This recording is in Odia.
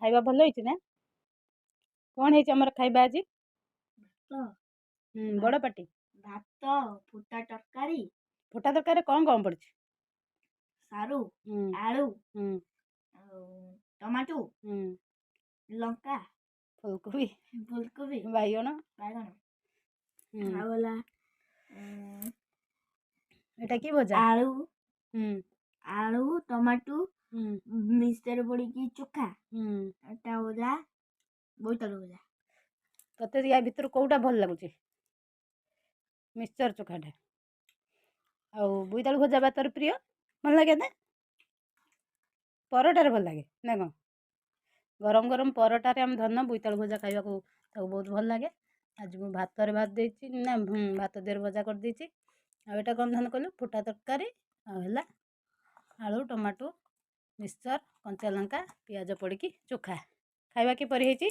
ଖାଇବା ଭଲ ହେଇଛି ନା? କ'ଣ ହେଇଛି ଆମର ଖାଇବା ଆଜି? ବଡ଼ ପାଟି। ଭାତ, ଫୁଟା ତରକାରୀ। ଫୁଟା ତରକାରୀରେ କ'ଣ ପଡିଛି? ସାରୁ, ଆଳୁ, ଟମାଟୋ, ଲଙ୍କା, ଫୁଲକୋବି, ବାଇଗଣ। ଆଉ ହେଲା ଏଟା କି ଭଜା? ଆଳୁ, ଟମାଟୋ ମିକ୍ସଚର ପଡିକି ଚୋଖା। ଏଟା ହେଲା ବୋଇତାଳୁ ଭଜା। ତତେ ୟା ଭିତରୁ କୋଉଟା ଭଲ ଲାଗୁଛି? ମିକ୍ସଚର ଚୋଖାଟା। ଆଉ ବୋଇତାଳୁ ଭଜା ବା ତୋର ପ୍ରିୟ? ଭଲ ଲାଗେ ନା? ପରଟାରେ ଭଲ ଲାଗେ ନା କ'ଣ? ଗରମ ଗରମ ପରଟାରେ ଆମେ ଧନ ବୋଇତାଳୁ ଭଜା ଖାଇବାକୁ ତାକୁ ବହୁତ ଭଲ ଲାଗେ। ଆଜି ମୁଁ ଭାତରେ ଭାତ ଦେଇଛି ନା ଭାତ ଦେହରେ ଭଜା କରିଦେଇଛି। ଆଉ ଏଇଟା କ'ଣ ଧନ କହିଲୁ? ଫୁଟା ତରକାରୀ ଆଉ ହେଲା ଆଳୁ, ଟମାଟୋ, ମିକ୍ସଚର, କଞ୍ଚା ଲଙ୍କା, ପିଆଜ ପଡ଼ିକି ଚୋଖା। ଖାଇବା କିପରି ହେଇଛି?